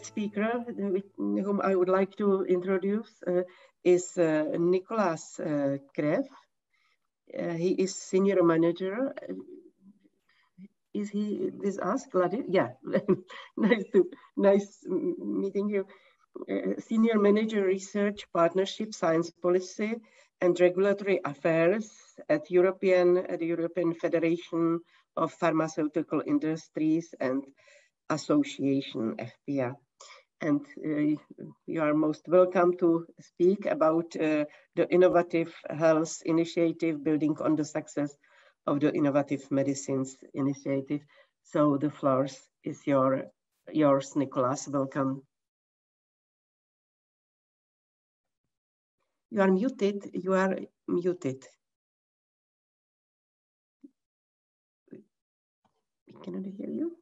speaker, whom I would like to introduce, is Nicolas Krev. He is senior manager. Is he with us, Gladys? Yeah, nice meeting you. Senior manager, research, partnership, science policy, and regulatory affairs at the European Federation of Pharmaceutical Industries and Association, FPA. And you are most welcome to speak about the innovative health initiative building on the success of the Innovative Medicines Initiative. So the floor is yours, Nicolas. Welcome. You are muted. You are muted. We cannot hear you.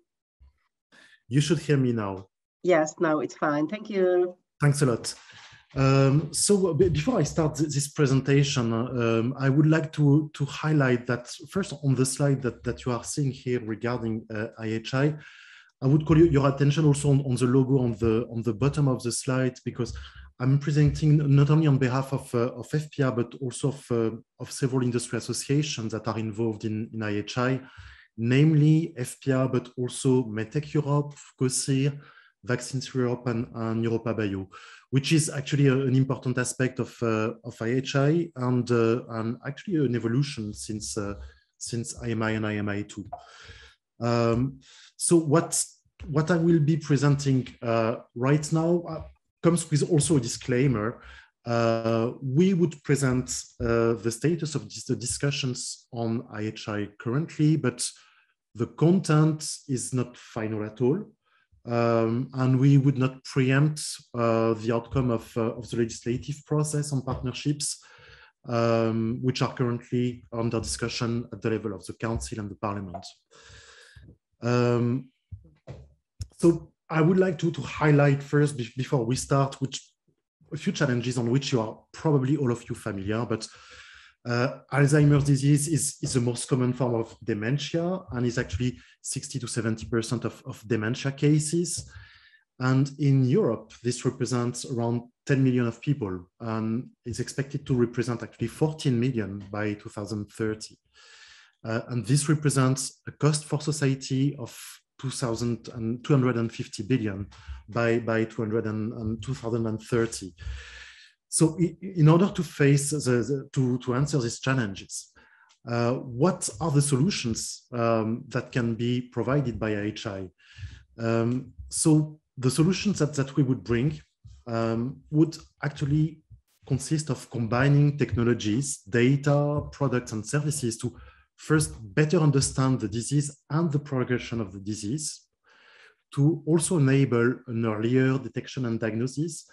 You should hear me now. Yes, now it's fine. Thank you. Thanks a lot. So before I start this presentation, I would like to highlight that first on the slide that you are seeing here regarding IHI, I would call your attention also on the logo on the bottom of the slide, because I'm presenting not only on behalf of FPA, but also of several industry associations that are involved in IHI, namely FPA, but also MedTech Europe, COSIR, Vaccines Europe, and Europa Bio, which is actually an important aspect of IHI and actually an evolution since IMI and IMI2. So what I will be presenting right now comes with also a disclaimer. We would present the status of the discussions on IHI currently, but the content is not final at all. And we would not preempt the outcome of the legislative process on partnerships, which are currently under discussion at the level of the Council and the Parliament. So I would like to highlight first, before we start, a few challenges on which you are probably all of you familiar, but Alzheimer's disease is the most common form of dementia and is actually 60 to 70% of dementia cases. And in Europe, this represents around 10 million of people and is expected to represent actually 14 million by 2030. And this represents a cost for society of 250 billion by 2030. So in order to face to answer these challenges, what are the solutions that can be provided by IHI? So the solutions that we would bring would actually consist of combining technologies, data, products, and services to first better understand the disease and the progression of the disease, to also enable an earlier detection and diagnosis,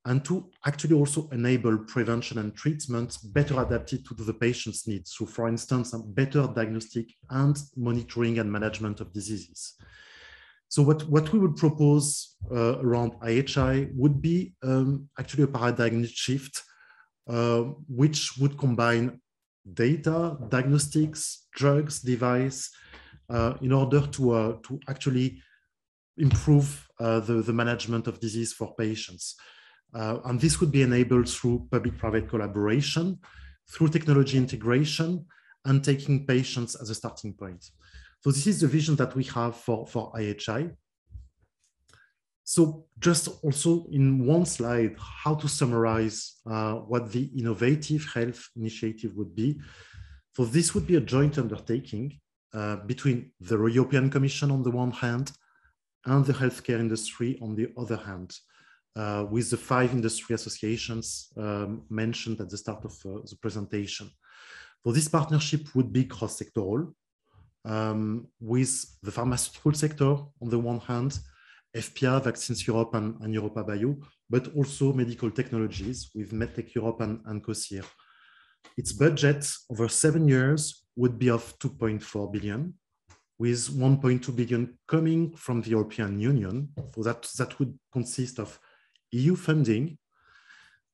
and to actually also enable prevention and treatment better adapted to the patient's needs. So for instance, a better diagnostic and monitoring and management of diseases. So what we would propose around IHI would be actually a paradigm shift, which would combine data, diagnostics, drugs, device, in order to actually improve the management of disease for patients. And this would be enabled through public-private collaboration, through technology integration, and taking patients as a starting point. So this is the vision that we have for IHI. So just also in one slide, how to summarize what the Innovative Health Initiative would be. So this would be a joint undertaking between the European Commission on the one hand and the healthcare industry on the other hand, with the 5 industry associations mentioned at the start of the presentation. So this partnership would be cross-sectoral, with the pharmaceutical sector on the one hand, FPA, Vaccines Europe, and Europa Bio, but also medical technologies with MedTech Europe and COSIR. Its budget over 7 years would be of 2.4 billion, with 1.2 billion coming from the European Union. So that would consist of EU funding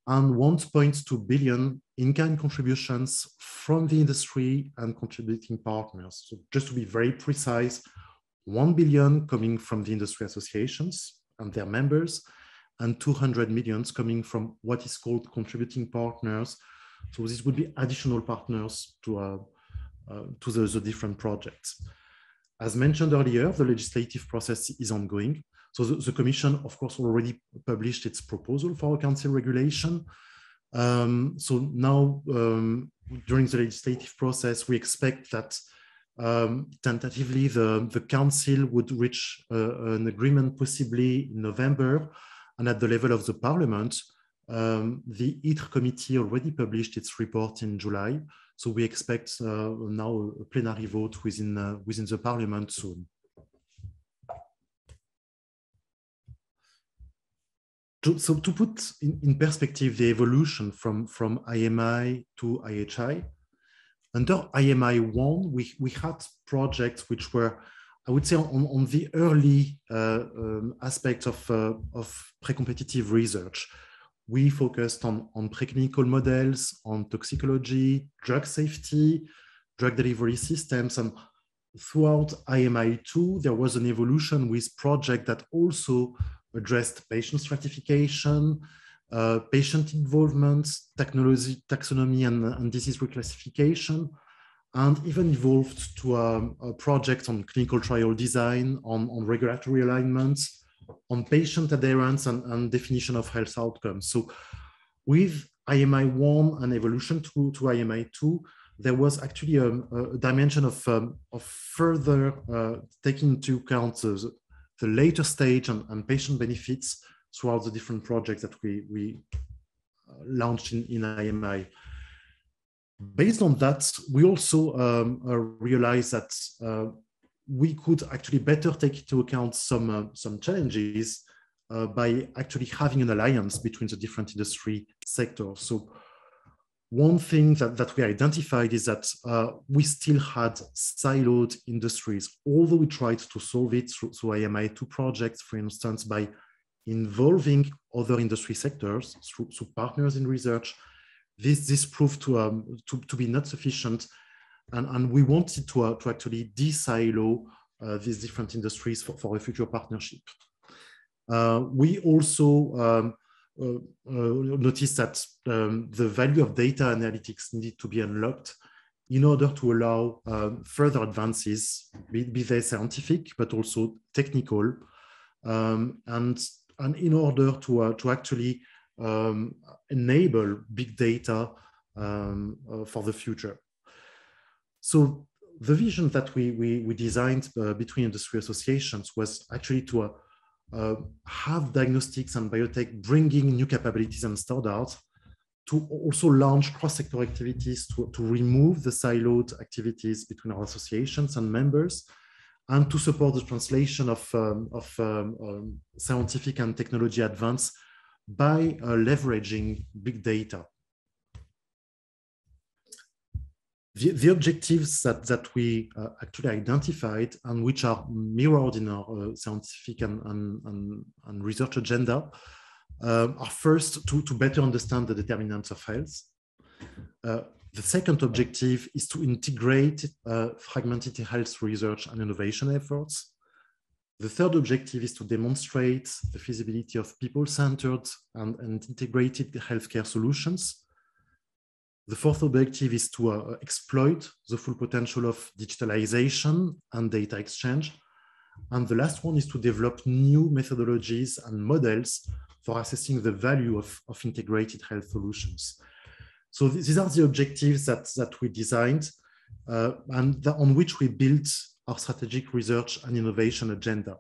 and 1.2 billion in-kind contributions from the industry and contributing partners. So just to be very precise, 1 billion coming from the industry associations and their members, and 200 million coming from what is called contributing partners. So this would be additional partners to the different projects. As mentioned earlier, the legislative process is ongoing. So the Commission, of course, already published its proposal for a council regulation. So now, during the legislative process, we expect that tentatively the council would reach an agreement possibly in November. And at the level of the parliament, the ITRE committee already published its report in July. So we expect now a plenary vote within the parliament soon. So to put in perspective the evolution from IMI to IHI, under IMI 1, we had projects which were, I would say, on the early aspect of pre-competitive research. We focused on preclinical models, on toxicology, drug safety, drug delivery systems, and throughout IMI 2, there was an evolution with projects that also addressed patient stratification, patient involvement, technology, taxonomy, and disease reclassification, and even evolved to a project on clinical trial design, on regulatory alignments, on patient adherence and definition of health outcomes. So with IMI 1 and evolution to IMI 2, there was actually a dimension of further taking into account the later stage and patient benefits throughout the different projects that we launched in IMI. Based on that, we also realized that we could actually better take into account some challenges by actually having an alliance between the different industry sectors. So one thing that we identified is that we still had siloed industries, although we tried to solve it through IMI 2 projects, for instance, by involving other industry sectors through partners in research. This proved to be not sufficient, and we wanted to actually de-silo these different industries for a future partnership. We also noticed that the value of data analytics needed to be unlocked in order to allow further advances, be they scientific, but also technical, and in order to actually enable big data for the future. So the vision that we designed between industry associations was actually to have diagnostics and biotech bringing new capabilities and standards, to also launch cross-sector activities to remove the siloed activities between our associations and members, and to support the translation of scientific and technology advance by leveraging big data. The objectives that we actually identified and which are mirrored in our scientific and research agenda are first to better understand the determinants of health. The second objective is to integrate fragmented health research and innovation efforts. The third objective is to demonstrate the feasibility of people-centered and integrated healthcare solutions. The fourth objective is to exploit the full potential of digitalization and data exchange. And the last one is to develop new methodologies and models for assessing the value of integrated health solutions. So these are the objectives that we designed and on which we built our strategic research and innovation agenda.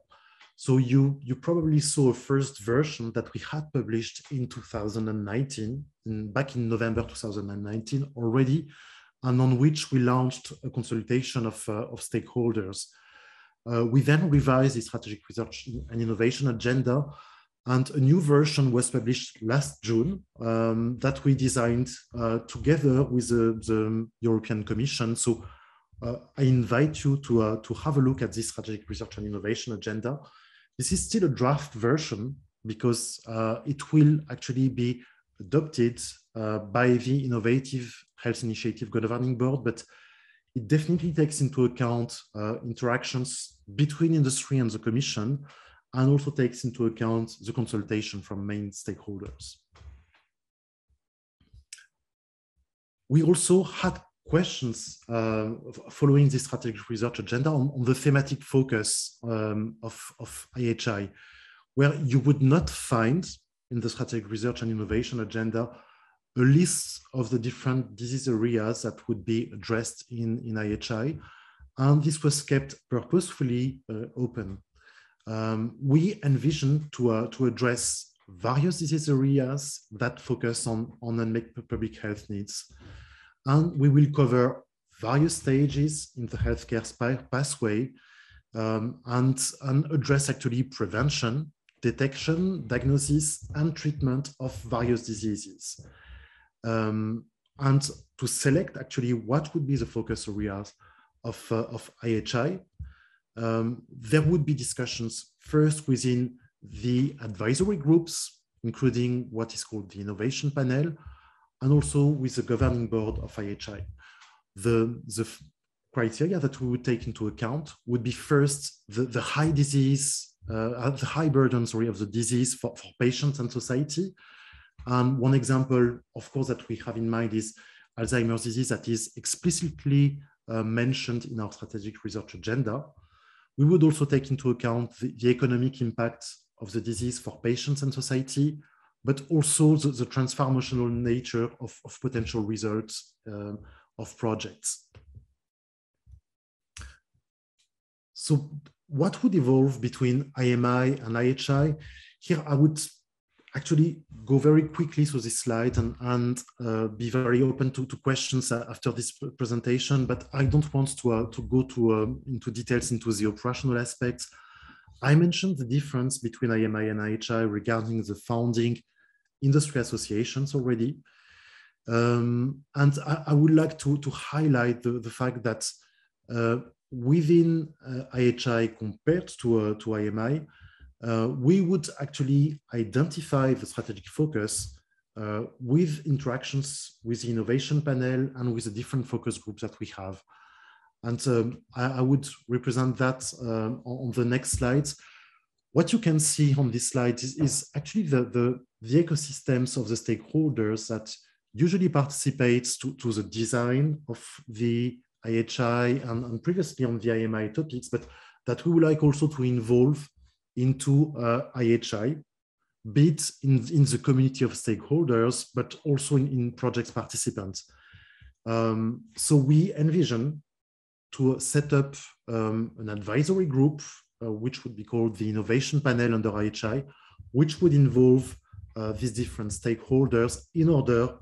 So you probably saw a first version that we had published in 2019, back in November 2019 already, and on which we launched a consultation of stakeholders. We then revised the strategic research and innovation agenda, and a new version was published last June that we designed together with the European Commission. So I invite you to have a look at this strategic research and innovation agenda. This is still a draft version because it will actually be adopted by the Innovative Health Initiative Governing Board, but it definitely takes into account interactions between industry and the Commission, and also takes into account the consultation from main stakeholders. We also had questions following the strategic research agenda on the thematic focus of IHI, where you would not find in the strategic research and innovation agenda a list of the different disease areas that would be addressed in IHI, and this was kept purposefully open. We envision to address various disease areas that focus on unmet public health needs. And we will cover various stages in the healthcare pathway and address actually prevention, detection, diagnosis, and treatment of various diseases. And to select actually what would be the focus areas of IHI, there would be discussions first within the advisory groups, including what is called the innovation panel, and also with the governing board of IHI. The criteria that we would take into account would be first the high disease, the high burden, of the disease for patients and society. One example, of course, that we have in mind is Alzheimer's disease that is explicitly mentioned in our strategic research agenda. We would also take into account the economic impact of the disease for patients and society, but also the transformational nature of potential results of projects. So what would evolve between IMI and IHI? Here I would actually go very quickly through this slide and be very open to questions after this presentation, but I don't want to go into details into the operational aspects. I mentioned the difference between IMI and IHI regarding the founding industry associations already. And I would like to highlight the fact that within IHI compared to IMI, we would actually identify the strategic focus with interactions with the innovation panel and with the different focus groups that we have. And I would represent that on the next slides. What you can see on this slide is actually the ecosystems of the stakeholders that usually participates to the design of the IHI and previously on the IMI topics, but that we would like also to involve into IHI, be it in the community of stakeholders, but also in project participants. So we envision to set up an advisory group, which would be called the innovation panel under IHI, which would involve these different stakeholders in order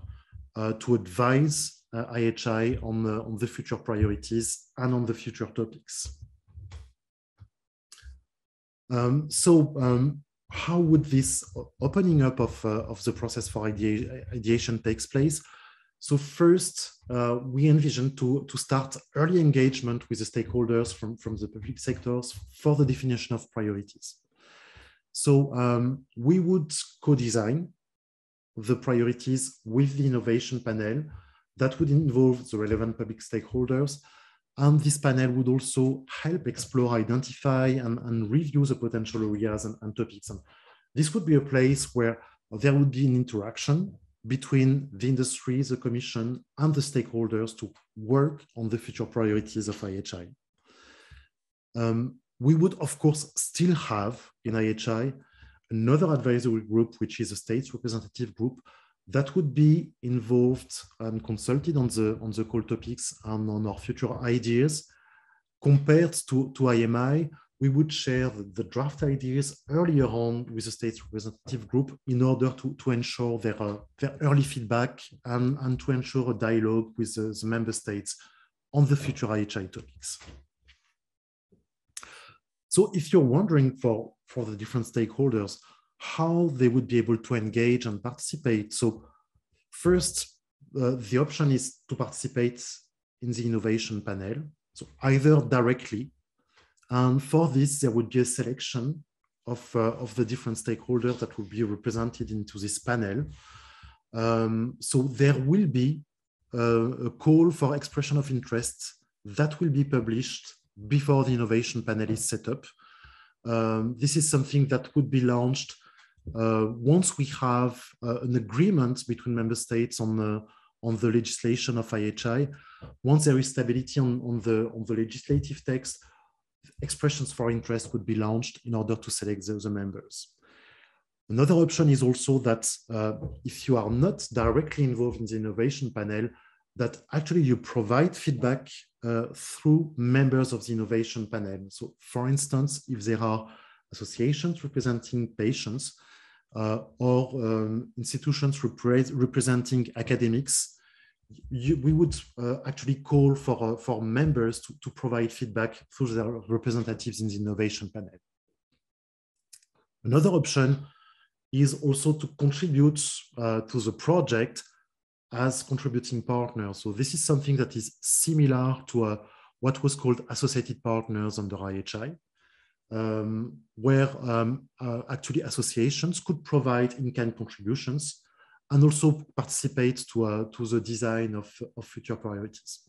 to advise IHI on the future priorities and on the future topics. How would this opening up of the process for ideation takes place? So first, we envision to start early engagement with the stakeholders from the public sectors for the definition of priorities. So we would co-design the priorities with the innovation panel that would involve the relevant public stakeholders. And this panel would also help explore, identify, and review the potential areas and topics. And this would be a place where there would be an interaction between the industry, the commission, and the stakeholders to work on the future priorities of IHI. We would, of course, still have in IHI another advisory group, which is a state's representative group, that would be involved and consulted on the core topics and on our future ideas. Compared to IMI, we would share the draft ideas earlier on with the state's representative group in order to ensure their early feedback and to ensure a dialogue with the member states on the future IHI topics. So if you're wondering for the different stakeholders, how they would be able to engage and participate. So first, the option is to participate in the innovation panel, so either directly, and for this, there would be a selection of the different stakeholders that will be represented into this panel. So there will be a call for expression of interest that will be published before the innovation panel is set up. This is something that would be launched once we have an agreement between member states on the legislation of IHI. Once there is stability on the legislative text, expressions for interest would be launched in order to select the members. Another option is also that if you are not directly involved in the innovation panel, that actually you provide feedback through members of the innovation panel. So for instance, if there are associations representing patients or institutions representing academics, we would actually call for members to provide feedback through their representatives in the innovation panel. Another option is also to contribute to the project as contributing partners. So this is something that is similar to what was called associated partners under IHI, where actually associations could provide in-kind contributions and also participate to the design of future priorities.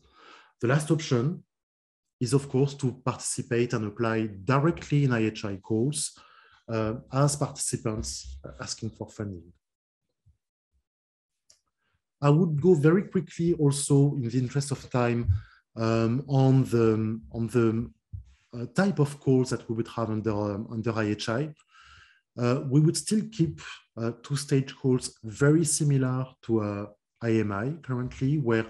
The last option is, of course, to participate and apply directly in IHI calls as participants asking for funding. I would go very quickly also, in the interest of time, on the type of calls that we would have under IHI. We would still keep two-stage calls very similar to IMI currently, where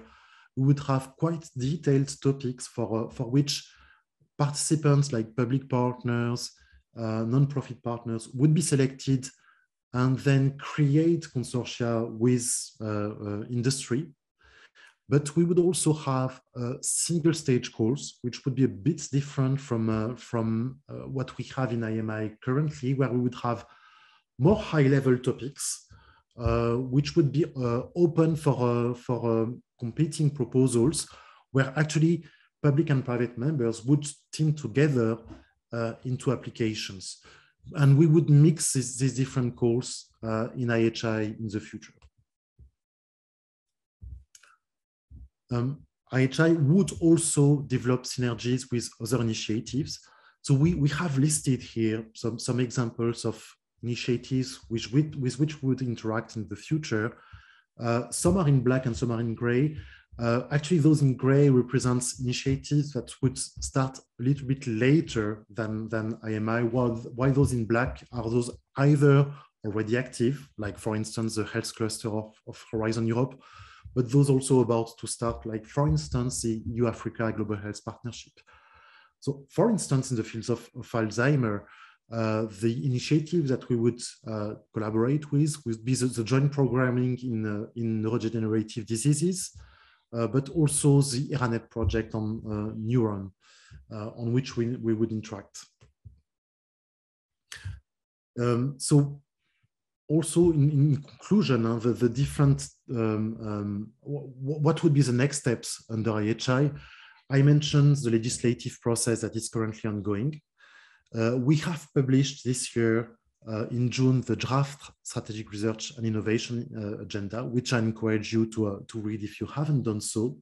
we would have quite detailed topics for which participants like public partners, non-profit partners would be selected and then create consortia with industry. But we would also have single stage calls, which would be a bit different from what we have in IMI currently, where we would have more high-level topics, which would be open for competing proposals, where actually public and private members would team together into applications. And we would mix these different calls in IHI in the future. IHI would also develop synergies with other initiatives. So we have listed here some examples of initiatives with which we would interact in the future. Some are in black and some are in gray. Actually, those in gray represents initiatives that would start a little bit later than IMI, while those in black are those either already active, like for instance, the health cluster of Horizon Europe, but those also about to start, like for instance, the EU-Africa Global Health Partnership. So for instance, in the fields of Alzheimer, the initiative that we would collaborate with would be the joint programming in neurodegenerative diseases, but also the ERANET project on Neuron, on which we would interact. So also in conclusion, the different, what would be the next steps under IHI? I mentioned the legislative process that is currently ongoing. We have published this year in June the draft strategic research and innovation agenda, which I encourage you to read if you haven't done so.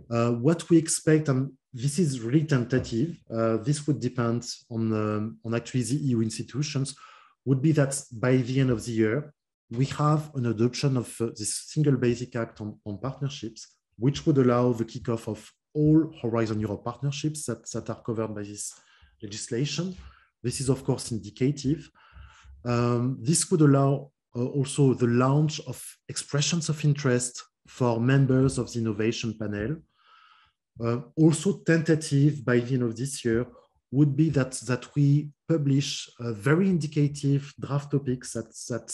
What we expect, and this is really tentative, this would depend on actually the EU institutions, would be that by the end of the year, we have an adoption of this single basic act on partnerships, which would allow the kickoff of all Horizon Europe partnerships that are covered by this legislation. This is, of course, indicative. This would allow also the launch of expressions of interest for members of the innovation panel. Also tentative by the end of this year would be that we publish very indicative draft topics that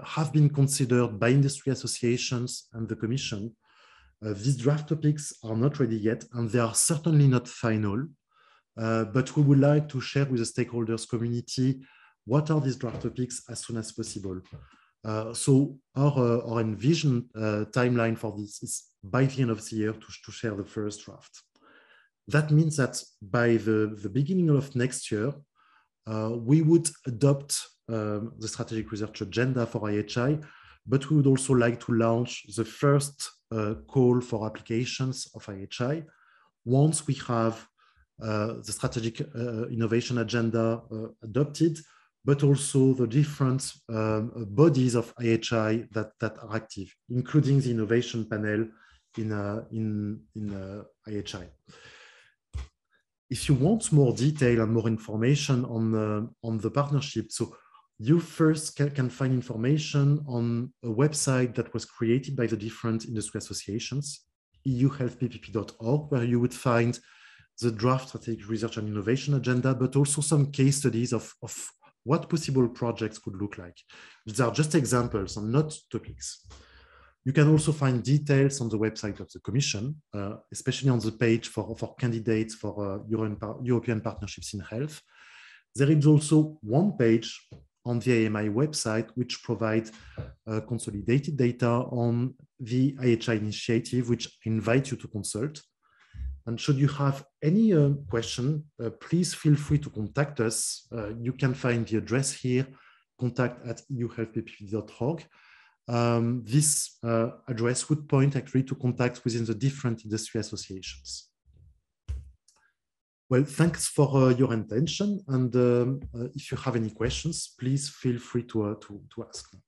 have been considered by industry associations and the Commission. These draft topics are not ready yet, and they are certainly not final, but we would like to share with the stakeholders community what are these draft topics as soon as possible. So our envisioned timeline for this is by the end of the year to share the first draft. That means that by the beginning of next year, we would adopt the strategic research agenda for IHI, but we would also like to launch the first call for applications of IHI once we have the strategic innovation agenda adopted, but also the different bodies of IHI that are active, including the innovation panel in IHI. If you want more detail and more information on the partnership, so you first can find information on a website that was created by the different industry associations, euhealthppp.org, where you would find the draft strategic research and innovation agenda, but also some case studies of what possible projects could look like. These are just examples and not topics. You can also find details on the website of the Commission, especially on the page for candidates for European partnerships in health. There is also one page on the AMI website which provides consolidated data on the IHI initiative, which I invite you to consult. And should you have any question, please feel free to contact us. You can find the address here, contact@euhealthppp.org. This address would point actually to contacts within the different industry associations. Well, thanks for your attention. And if you have any questions, please feel free to ask them.